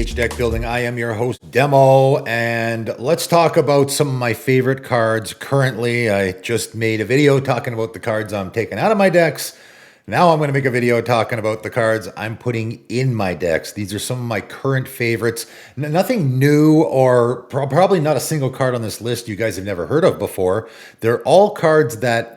TH Deck Building. I am your host, Demo, and let's talk about some of my favorite cards currently. I just made a video talking about the cards I'm taking out of my decks. Now I'm going to make a video talking about the cards I'm putting in my decks. These are some of my current favorites. Nothing new, or probably not a single card on this list you guys have never heard of before. They're all cards that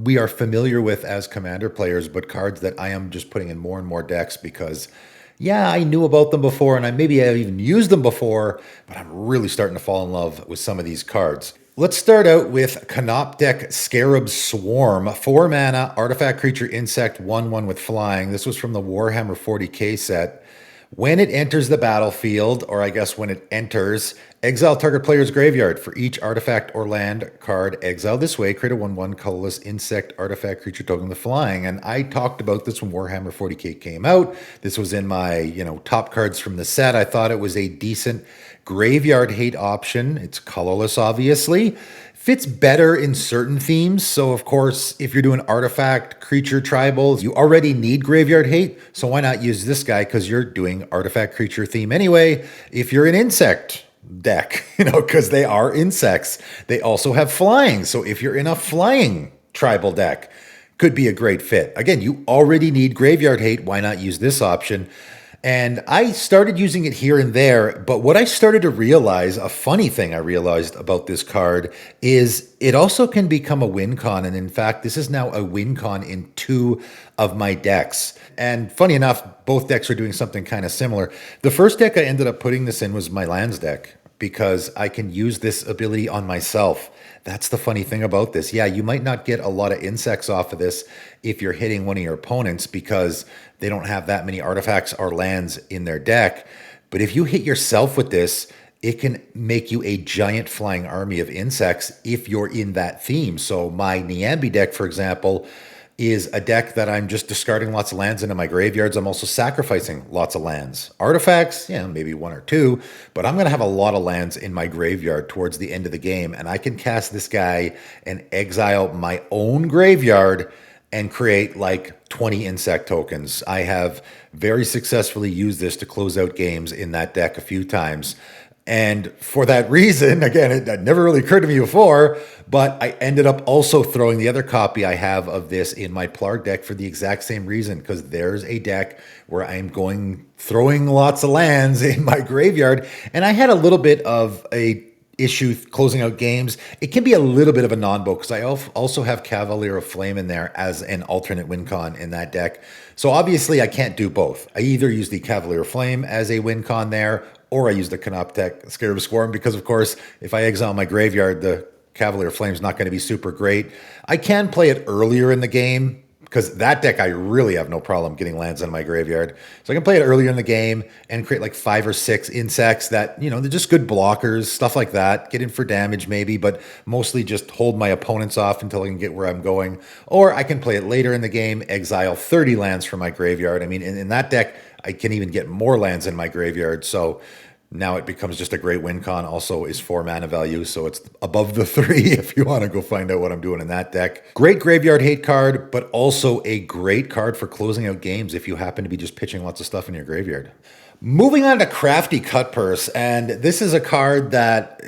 we are familiar with as Commander players, but cards that I am just putting in more and more decks because, yeah, I knew about them before, and maybe I've even used them before, but I'm really starting to fall in love with some of these cards. Let's start out with Canoptek Scarab Swarm. 4 mana, artifact creature insect, 1/1 with flying. This was from the Warhammer 40k set. When it enters the battlefield, or I guess when it enters, exile target player's graveyard. For each artifact or land card exiled this way, create a 1/1 colorless insect artifact creature token with flying. And I talked about this when Warhammer 40k came out. This was in my, top cards from the set. I thought it was a decent graveyard hate option. It's colorless, obviously. Fits better in certain themes. So, of course, if you're doing artifact, creature, tribals, you already need graveyard hate. So why not use this guy? Because you're doing artifact, creature theme anyway. If you're an insect deck, because they are insects. They also have flying. So if you're in a flying tribal deck, could be a great fit. Again, you already need graveyard hate. Why not use this option? And I started using it here and there, but what I started to realize, a funny thing I realized about this card, is it also can become a win con. And in fact, this is now a win con in 2 of my decks. And funny enough, both decks are doing something kind of similar. The first deck I ended up putting this in was my lands deck, because I can use this ability on myself. That's the funny thing about this. Yeah, you might not get a lot of insects off of this if you're hitting one of your opponents because they don't have that many artifacts or lands in their deck. But if you hit yourself with this, it can make you a giant flying army of insects if you're in that theme. So my Niambi deck, for example, is a deck that I'm just discarding lots of lands into my graveyards. I'm also sacrificing lots of lands. Artifacts, maybe 1 or 2, but I'm going to have a lot of lands in my graveyard towards the end of the game, and I can cast this guy and exile my own graveyard and create like 20 insect tokens. I have very successfully used this to close out games in that deck a few times. And for that reason, again, it never really occurred to me before, but I ended up also throwing the other copy I have of this in my Plarg deck for the exact same reason, because there's a deck where I'm throwing lots of lands in my graveyard, and I had a little bit of a issue closing out games. It can be a little bit of a non-bo because I also have Cavalier of Flame in there as an alternate win con in that deck. So obviously I can't do both. I either use the Cavalier of Flame as a win con there, or I use the Canoptek Scarab Swarm, because of course, if I exile my graveyard, the Cavalier of Flame is not going to be super great. I can play it earlier in the game, because that deck I really have no problem getting lands in my graveyard. So I can play it earlier in the game and create like 5 or 6 insects that, they're just good blockers, stuff like that. Get in for damage maybe, but mostly just hold my opponents off until I can get where I'm going. Or I can play it later in the game, exile 30 lands from my graveyard. I mean, in that deck, I can even get more lands in my graveyard. So now it becomes just a great win con. Also is 4 mana value, so it's above the 3 if you want to go find out what I'm doing in that deck. Great graveyard hate card, but also a great card for closing out games if you happen to be just pitching lots of stuff in your graveyard. Moving on to Crafty Cutpurse, and this is a card that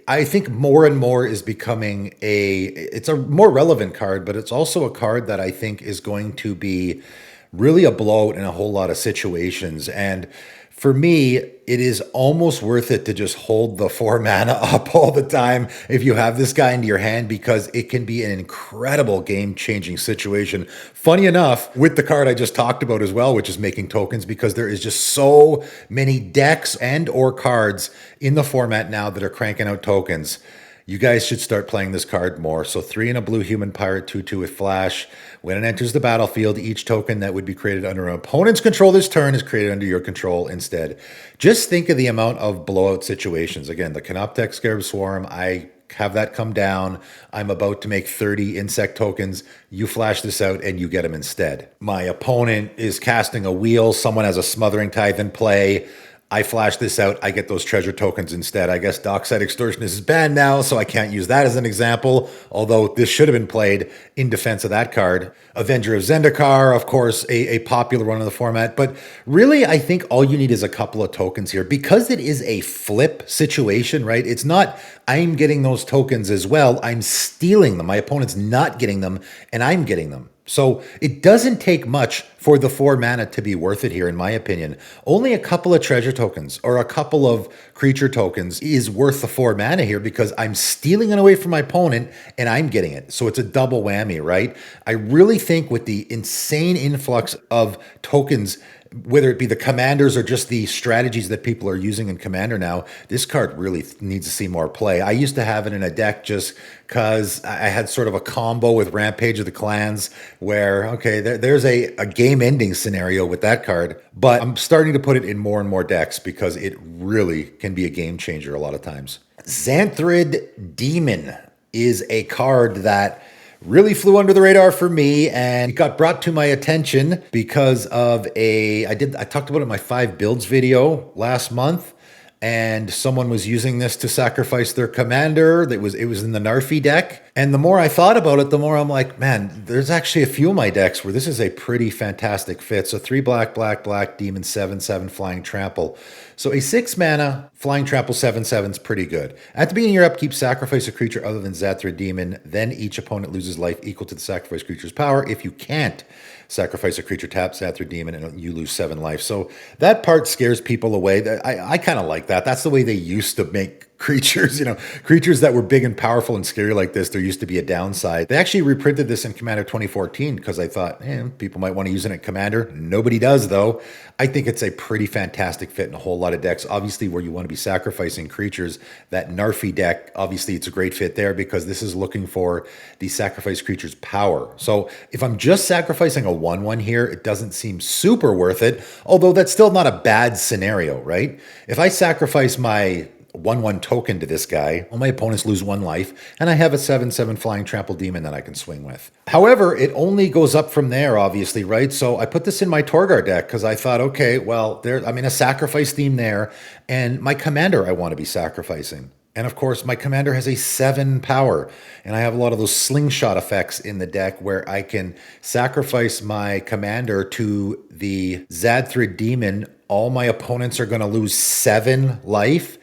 I think more and more is becoming it's a more relevant card, but it's also a card that I think is going to be really a blowout in a whole lot of situations. And for me, it is almost worth it to just hold the 4 mana up all the time if you have this guy into your hand, because it can be an incredible game-changing situation. Funny enough, with the card I just talked about as well, which is making tokens, because there is just so many decks and or cards in the format now that are cranking out tokens. You guys should start playing this card more. So 3 and a blue human pirate, 2/2 with flash. When it enters the battlefield, each token that would be created under an opponent's control this turn is created under your control instead. Just think of the amount of blowout situations. Again, the Canoptek Scarab Swarm, I have that come down. I'm about to make 30 insect tokens. You flash this out and you get them instead. My opponent is casting a wheel. Someone has a Smothering Tithe in play. I flash this out, I get those treasure tokens instead. I guess Dockside Extortionist is banned now, so I can't use that as an example, although this should have been played in defense of that card. Avenger of Zendikar, of course, a popular one in the format, but really I think all you need is a couple of tokens here. Because it is a flip situation, right? It's not I'm getting those tokens as well, I'm stealing them. My opponent's not getting them, and I'm getting them. So it doesn't take much for the 4 mana to be worth it here, in my opinion. Only a couple of treasure tokens or a couple of creature tokens is worth the 4 mana here because I'm stealing it away from my opponent and I'm getting it. So it's a double whammy, right? I really think with the insane influx of tokens, whether it be the commanders or just the strategies that people are using in Commander now, this card really needs to see more play. I used to have it in a deck just because I had sort of a combo with Rampage of the Clans where, okay, there's a game-ending scenario with that card, but I'm starting to put it in more and more decks because it really can be a game changer a lot of times. Xathrid Demon is a card that really flew under the radar for me, and it got brought to my attention because of I talked about it in my 5 builds video last month, and someone was using this to sacrifice their commander. It was in the Narfi deck. And the more I thought about it, the more I'm like, man, there's actually a few of my decks where this is a pretty fantastic fit. So 3 black, black, black, demon, 7/7, flying trample. So a 6 mana flying trample 7/7 is pretty good. At the beginning of your upkeep, sacrifice a creature other than Xathrid Demon. Then each opponent loses life equal to the sacrificed creature's power. If you can't sacrifice a creature, tap Xathrid Demon, and you lose 7 life. So that part scares people away. I kind of like that. That's the way they used to make creatures, creatures that were big and powerful and scary like this. There used to be a downside. They actually reprinted this in Commander 2014 because I thought, people might want to use it in Commander. Nobody does, though. I think it's a pretty fantastic fit in a whole lot of decks. Obviously, where you want to be sacrificing creatures, that Narfi deck, obviously it's a great fit there because this is looking for the sacrifice creature's power. So if I'm just sacrificing a 1/1 here, it doesn't seem super worth it, although that's still not a bad scenario, right? If I sacrifice my 1/1 token to this guy, all my opponents lose 1 life, and I have a 7/7 flying trample demon that I can swing with. However, it only goes up from there, obviously, right? So I put this in my Torgar deck because I thought, okay, well, I'm in a sacrifice theme there, and my commander I want to be sacrificing. And of course, my commander has a 7 power, and I have a lot of those slingshot effects in the deck where I can sacrifice my commander to the Xathrid Demon. All my opponents are going to lose 7 life.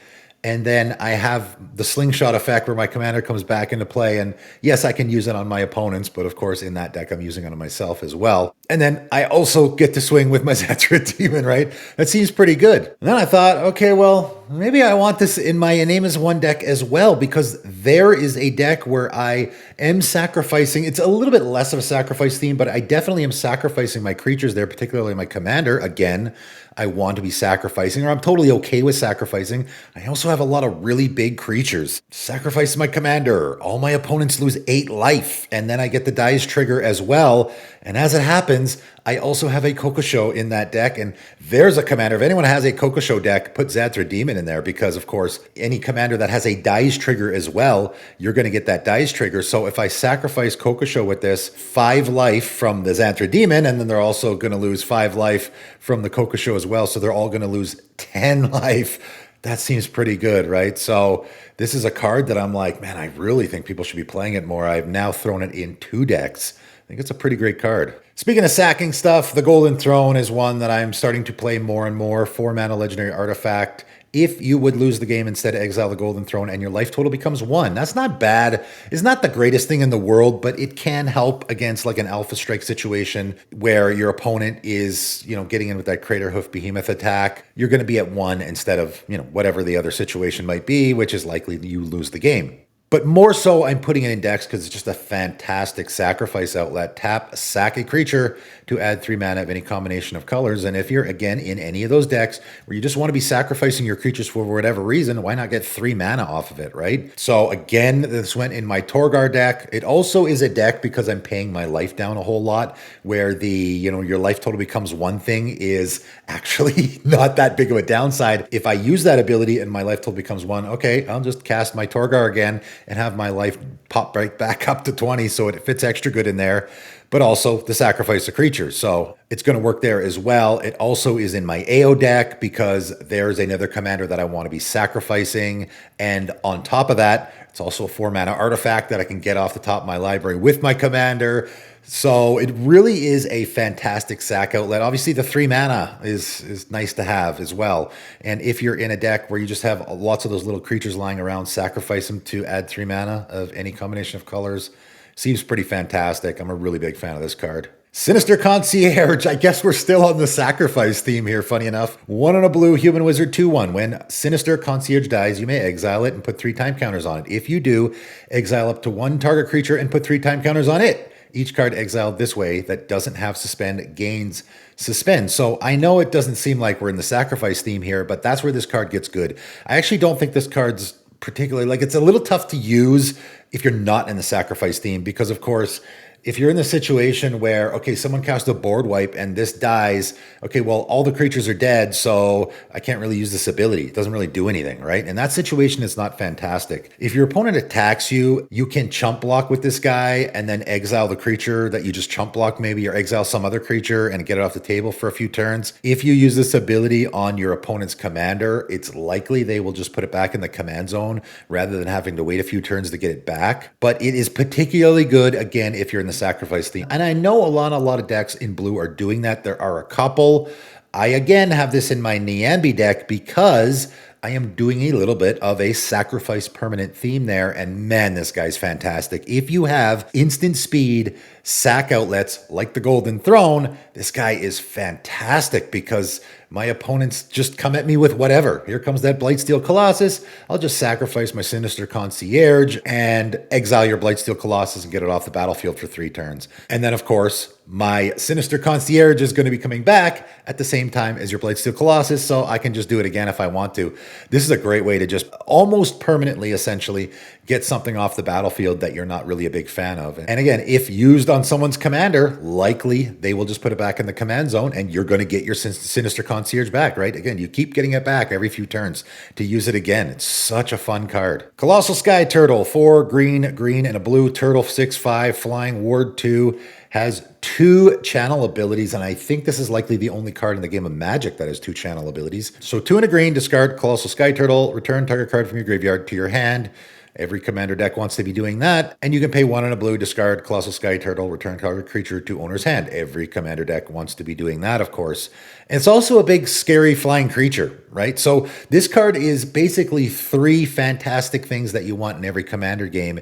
And then I have the slingshot effect where my commander comes back into play. And yes, I can use it on my opponents, but of course in that deck, I'm using it on myself as well. And then I also get to swing with my Xathrid Demon, right? That seems pretty good. And then I thought, okay, well, maybe I want this in my Name is One deck as well, because there is a deck where I am sacrificing. It's a little bit less of a sacrifice theme, but I definitely am sacrificing my creatures there, particularly my commander. Again, I want to be sacrificing, or I'm totally okay with sacrificing. I also have a lot of really big creatures. Sacrifice my commander. All my opponents lose 8 life, and then I get the dice trigger as well. And as it happens, I also have a Kokosho in that deck, and there's a commander. If anyone has a Kokosho deck, put Xathrid Demon in there because, of course, any commander that has a dice trigger as well, you're going to get that dice trigger. So if I sacrifice Kokosho with this, 5 life from the Xathrid Demon, and then they're also going to lose 5 life from the Kokosho as well, so they're all going to lose 10 life. That seems pretty good, right? So this is a card that I'm like, man, I really think people should be playing it more. I've now thrown it in 2 decks. I think it's a pretty great card. Speaking of sacking stuff, the Golden Throne is one that I'm starting to play more and more. 4 mana legendary artifact. If you would lose the game, instead exile the Golden Throne and your life total becomes 1. That's not bad. It's not the greatest thing in the world, but it can help against like an Alpha Strike situation where your opponent is, getting in with that Crater Hoof Behemoth attack. You're going to be at 1 instead of, whatever the other situation might be, which is likely you lose the game. But more so, I'm putting it in decks because it's just a fantastic sacrifice outlet. Tap, sack a creature to add 3 mana of any combination of colors. And if you're, again, in any of those decks where you just want to be sacrificing your creatures for whatever reason, why not get 3 mana off of it, right? So again, this went in my Torgar deck. It also is a deck because I'm paying my life down a whole lot, where the, your life total becomes 1 thing is actually not that big of a downside. If I use that ability and my life total becomes 1, okay, I'll just cast my Torgar again and have my life pop right back up to 20, so it fits extra good in there. but also the sacrifice of creatures. So it's going to work there as well. It also is in my AO deck because there's another commander that I want to be sacrificing. And on top of that, it's also a 4-mana artifact that I can get off the top of my library with my commander. So it really is a fantastic sack outlet. Obviously, the 3 mana is nice to have as well. And if you're in a deck where you just have lots of those little creatures lying around, sacrifice them to add 3 mana of any combination of colors. Seems pretty fantastic. I'm a really big fan of this card. Sinister Concierge. I guess we're still on the sacrifice theme here, funny enough. 1 on a blue, human wizard, 2/1. When Sinister Concierge dies, you may exile it and put 3 time counters on it. If you do, exile up to 1 target creature and put 3 time counters on it. Each card exiled this way that doesn't have suspend gains suspend. So I know it doesn't seem like we're in the sacrifice theme here, but that's where this card gets good. I actually don't think this card's particularly, like, it's a little tough to use if you're not in the sacrifice theme because, of course, if you're in the situation where, okay, someone cast a board wipe and this dies, okay, well, all the creatures are dead, so I can't really use this ability. It doesn't really do anything, right? In that situation, it's not fantastic. If your opponent attacks you, you can chump block with this guy and then exile the creature that you just chump block maybe, or exile some other creature and get it off the table for a few turns. If you use this ability on your opponent's commander, it's likely they will just put it back in the command zone rather than having to wait a few turns to get it back. But it is particularly good, again, if you're in the sacrifice theme. And I know a lot of decks in blue are doing that. There are a couple. I, again, have this in my Niambi deck because I am doing a little bit of a sacrifice permanent theme there. And man, this guy's fantastic. If you have instant speed sack outlets like the Golden Throne, this guy is fantastic because my opponents just come at me with whatever. Here comes that Blightsteel Colossus. I'll just sacrifice my Sinister Concierge and exile your Blightsteel Colossus and get it off the battlefield for 3 turns. And then, of course, my Sinister Concierge is going to be coming back at the same time as your Blightsteel Colossus, so I can just do it again if I want to. This is a great way to just almost permanently, essentially, get something off the battlefield that you're not really a big fan of. And again, if used on someone's commander, likely they will just put it back in the command zone and you're going to get your Sinister Concierge back, right? Again, you keep getting it back every few turns to use it again. It's such a fun card. Colossal Skyturtle, 4 green, and a blue turtle, 6/5, flying, ward 2, has 2 channel abilities, and I think this is likely the only card in the game of Magic that has 2 channel abilities. So 2 and a green, discard Colossal Skyturtle, return target card from your graveyard to your hand. Every commander deck wants to be doing that. And you can pay 1 and a blue, discard Colossal Skyturtle, return target creature to owner's hand. Every commander deck wants to be doing that, of course. And it's also a big, scary flying creature, right? So this card is basically 3 fantastic things that you want in every commander game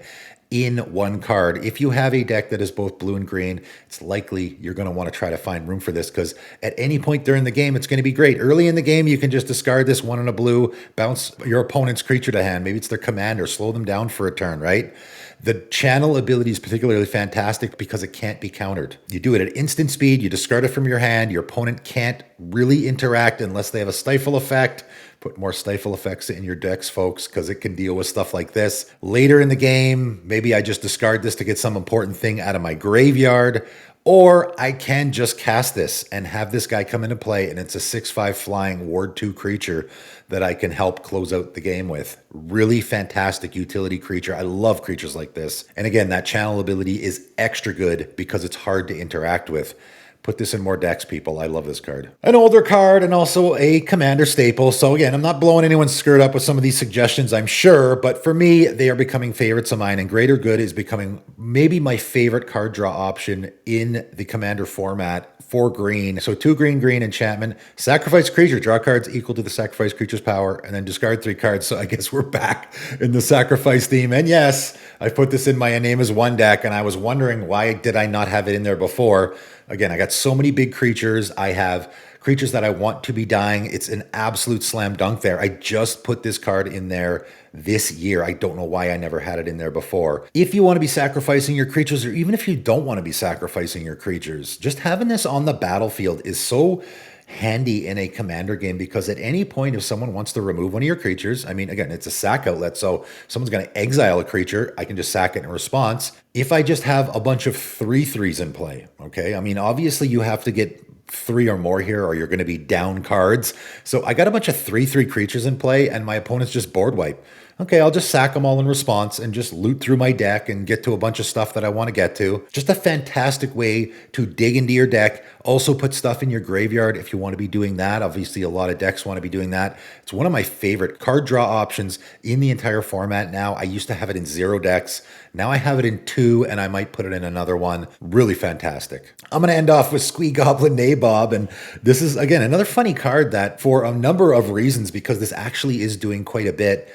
in one card. If you have a deck that is both blue and green, it's likely you're going to want to try to find room for this because at any point during the game, it's going to be great. Early in the game, you can just discard this 1 and a blue, bounce your opponent's creature to hand. Maybe it's their commander, slow them down for a turn, right? The channel ability is particularly fantastic because it can't be countered. You do it at instant speed, you discard it from your hand, your opponent can't really interact unless they have a stifle effect. Put more stifle effects in your decks, folks, because it can deal with stuff like this. Later in the game, maybe I just discard this to get some important thing out of my graveyard, or I can just cast this and have this guy come into play, and it's a 6/5 flying ward 2 creature that I can help close out the game with. Really fantastic utility creature. I love creatures like this. And again, that channel ability is extra good because it's hard to interact with. Put this in more decks, people. I love this card. An older card and also a commander staple. So again, I'm not blowing anyone's skirt up with some of these suggestions, I'm sure, but for me, they are becoming favorites of mine, and Greater Good is becoming maybe my favorite card draw option in the commander format. 4 green. So 2 green, enchantment, sacrifice creature, draw cards equal to the sacrifice creature's power, and then discard 3 cards. So I guess we're back in the sacrifice theme. And yes, I put this in my A Name is One deck, and I was wondering why did I not have it in there before? Again, I got so many big creatures. I have creatures that I want to be dying. It's an absolute slam dunk there. I just put this card in there this year. I don't know why I never had it in there before. If you want to be sacrificing your creatures, or even if you don't want to be sacrificing your creatures, just having this on the battlefield is so handy in a commander game, because at any point if someone wants to remove one of your creatures, I mean, again, it's a sack outlet, so someone's going to exile a creature, I can just sack it in response. If I just have a bunch of 3/3s in play, okay, I mean, obviously you have to get 3 or more here or you're going to be down cards. So I got a bunch of 3/3 creatures in play and my opponents just board wipe. Okay, I'll just sack them all in response and just loot through my deck and get to a bunch of stuff that I want to get to. Just a fantastic way to dig into your deck. Also put stuff in your graveyard if you want to be doing that. Obviously, a lot of decks want to be doing that. It's one of my favorite card draw options in the entire format now. I used to have it in 0 decks. Now I have it in 2 and I might put it in another one. Really fantastic. I'm going to end off with Squee, Goblin, Nabob. And this is, again, another funny card that for a number of reasons, because this actually is doing quite a bit,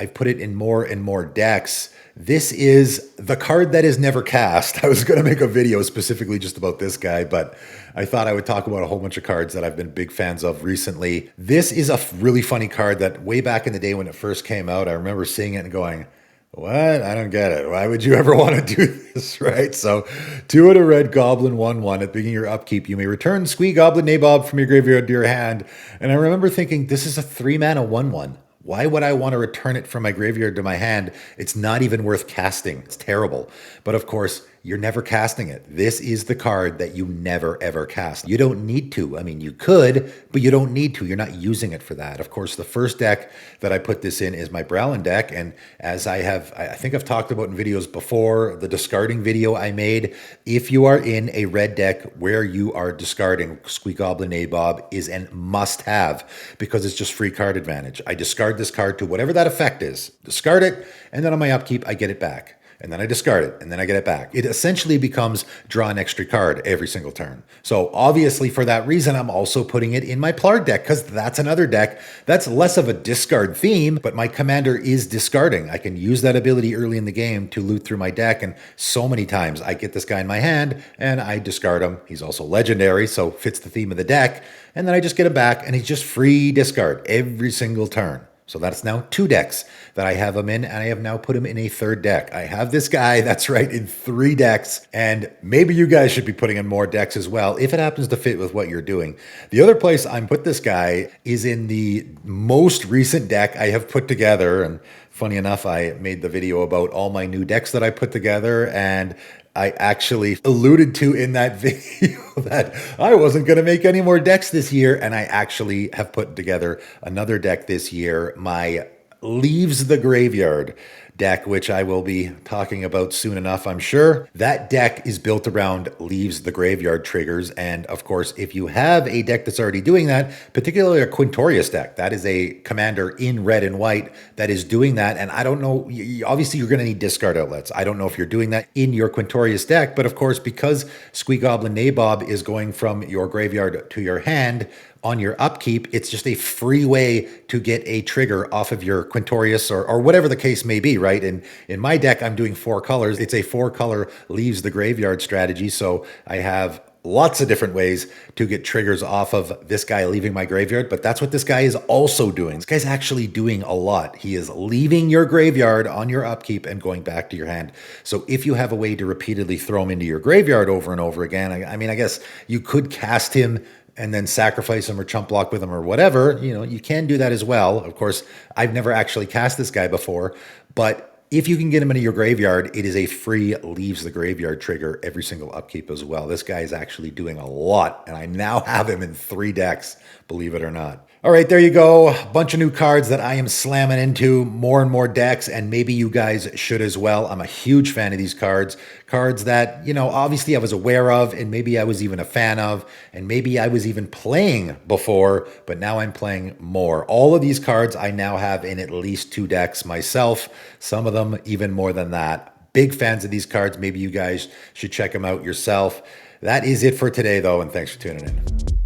I've put it in more and more decks. This is the card that is never cast. I was going to make a video specifically just about this guy, but I thought I would talk about a whole bunch of cards that I've been big fans of recently. This is a really funny card that way back in the day when it first came out, I remember seeing it and going, what? I don't get it. Why would you ever want to do this, right? So 2 of a red goblin, 1/1. At the beginning of your upkeep, you may return Squee, Goblin, Nabob from your graveyard to your hand. And I remember thinking, this is a 3-mana 1/1. Why would I want to return it from my graveyard to my hand? It's not even worth casting. It's terrible. But of course, you're never casting it. This is the card that you never, ever cast. You don't need to. I mean, you could, but you don't need to. You're not using it for that. Of course, the first deck that I put this in is my Browlin deck. And as I think I've talked about in videos before, the discarding video I made, if you are in a red deck where you are discarding, Squee, Goblin, Nabob is a must-have because it's just free card advantage. I discard this card to whatever that effect is. Discard it, and then on my upkeep, I get it back. And then I discard it, and then I get it back. It essentially becomes draw an extra card every single turn. So obviously for that reason, I'm also putting it in my Plard deck because that's another deck that's less of a discard theme, but my commander is discarding. I can use that ability early in the game to loot through my deck, and so many times I get this guy in my hand and I discard him. He's also legendary, so fits the theme of the deck, and then I just get him back and he's just free discard every single turn. So that's now 2 decks that I have him in, and I have now put him in a 3rd deck. I have this guy, that's right, in 3 decks, and maybe you guys should be putting in more decks as well, if it happens to fit with what you're doing. The other place I'm put this guy is in the most recent deck I have put together, and funny enough, I made the video about all my new decks that I put together, and I actually alluded to in that video that I wasn't going to make any more decks this year, and I actually have put together another deck this year, my Leaves the Graveyard deck, which I will be talking about soon enough, I'm sure. That deck is built around Leaves the Graveyard triggers, and of course, if you have a deck that's already doing that, particularly a Quintorius deck, that is a commander in red and white that is doing that, and I don't know, obviously you're going to need discard outlets. I don't know if you're doing that in your Quintorius deck, but of course, because Squee, Goblin, Nabob is going from your graveyard to your hand, on your upkeep, it's just a free way to get a trigger off of your Quintorius or whatever the case may be, right? And in my deck, I'm doing 4 colors. It's a 4-color Leaves the Graveyard strategy. So I have lots of different ways to get triggers off of this guy leaving my graveyard, but that's what this guy is also doing. This guy's actually doing a lot. He is leaving your graveyard on your upkeep and going back to your hand. So if you have a way to repeatedly throw him into your graveyard over and over again, I mean, I guess you could cast him and then sacrifice him or chump block with him or whatever, you know, you can do that as well. Of course, I've never actually cast this guy before, but if you can get him into your graveyard, it is a free Leaves the Graveyard trigger every single upkeep as well. This guy is actually doing a lot, and I now have him in 3 decks, believe it or not. All right, there you go. A bunch of new cards that I am slamming into, more and more decks, and maybe you guys should as well. I'm a huge fan of these cards. Cards that, you know, obviously I was aware of, and maybe I was even a fan of, and maybe I was even playing before, but now I'm playing more. All of these cards I now have in at least 2 decks myself, some of them even more than that. Big fans of these cards. Maybe you guys should check them out yourself. That is it for today, though, and thanks for tuning in.